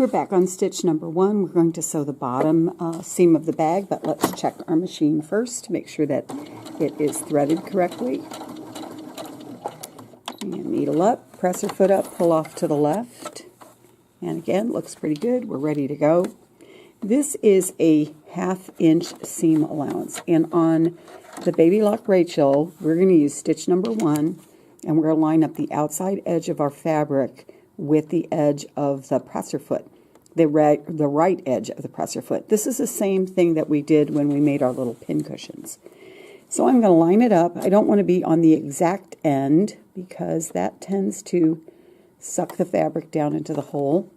We're back on stitch number 1. We're going to sew the bottom seam of the bag, but let's check our machine first to make sure that it is threaded correctly. And needle up, presser foot up, pull off to the left. And again, looks pretty good. We're ready to go. This is a 1/2 inch seam allowance, and on the Baby Lock Rachel, we're going to use stitch number 1, and we're going to line up the outside edge of our fabric with the edge of the presser foot, the right edge of the presser foot. This is the same thing that we did when we made our little pin cushions. So I'm going to line it up. I don't want to be on the exact end because that tends to suck the fabric down into the hole.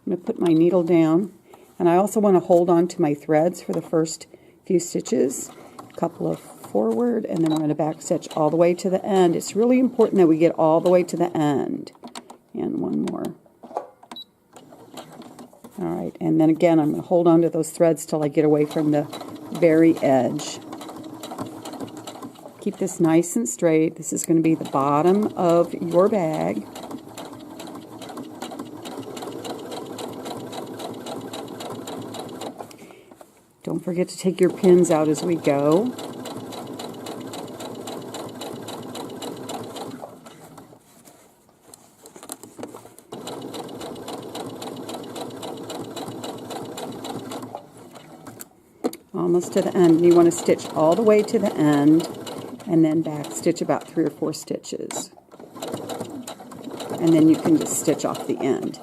I'm going to put my needle down, and I also want to hold on to my threads for the first few stitches. A couple of forward, and then I'm going to back stitch all the way to the end. It's really important that we get all the way to the end. And one more. Alright, and then again I'm going to hold on to those threads till I get away from the very edge. Keep this nice and straight. This is going to be the bottom of your bag. Don't forget to take your pins out as we go. Almost to the end. You want to stitch all the way to the end and then back stitch about 3 or 4 stitches. And then you can just stitch off the end.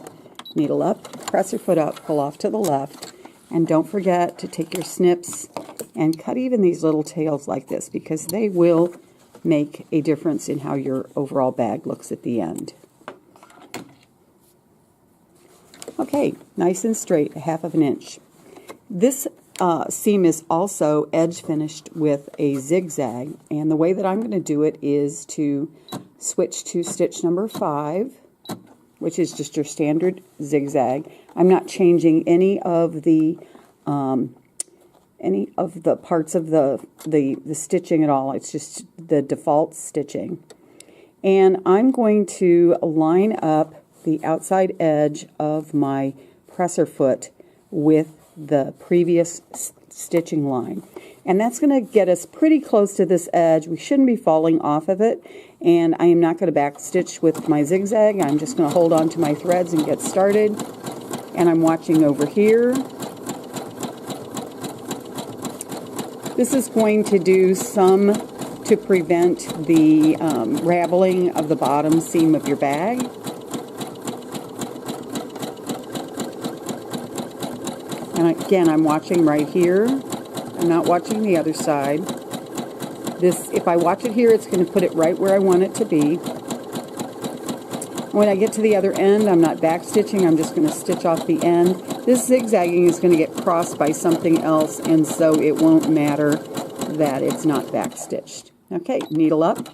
Needle up, press your foot up, pull off to the left, and don't forget to take your snips and cut even these little tails like this because they will make a difference in how your overall bag looks at the end. Okay, nice and straight, 1/2 inch. This seam is also edge finished with a zigzag, and the way that I'm going to do it is to switch to stitch number 5, which is just your standard zigzag. I'm not changing any of the parts of the stitching at all. It's just the default stitching. And I'm going to line up the outside edge of my presser foot with the previous stitching line, and that's going to get us pretty close to this edge. We shouldn't be falling off of it, and I am not going to back stitch with my zigzag. I'm just going to hold on to my threads and get started, and I'm watching over here. This is going to do some to prevent the raveling of the bottom seam of your bag. And again, I'm watching right here. I'm not watching the other side. If I watch it here, it's going to put it right where I want it to be. When I get to the other end, I'm not back stitching. I'm just going to stitch off the end. This zigzagging is going to get crossed by something else, and so it won't matter that it's not back stitched. Okay, needle up,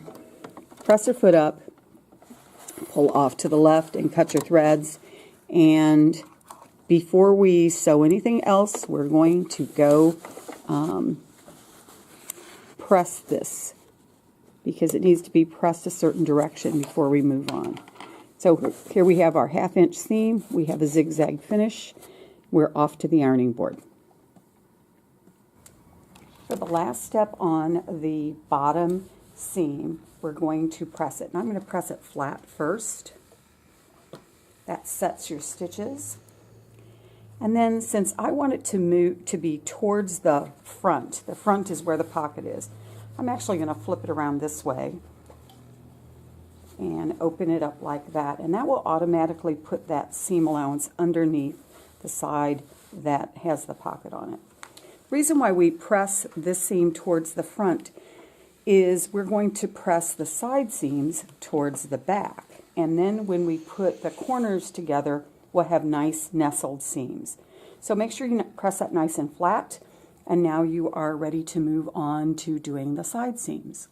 press your foot up, pull off to the left, and cut your threads. And before we sew anything else, we're going to go press this because it needs to be pressed a certain direction before we move on. So here we have our 1/2 inch seam. We have a zigzag finish. We're off to the ironing board. For the last step on the bottom seam, we're going to press it. And I'm going to press it flat first. That sets your stitches. And then since I want it to move to be towards the front is where the pocket is, I'm actually going to flip it around this way and open it up like that. And that will automatically put that seam allowance underneath the side that has the pocket on it. The reason why we press this seam towards the front is we're going to press the side seams towards the back. And then when we put the corners together, we'll have nice nestled seams. So make sure you press that nice and flat, and now you are ready to move on to doing the side seams.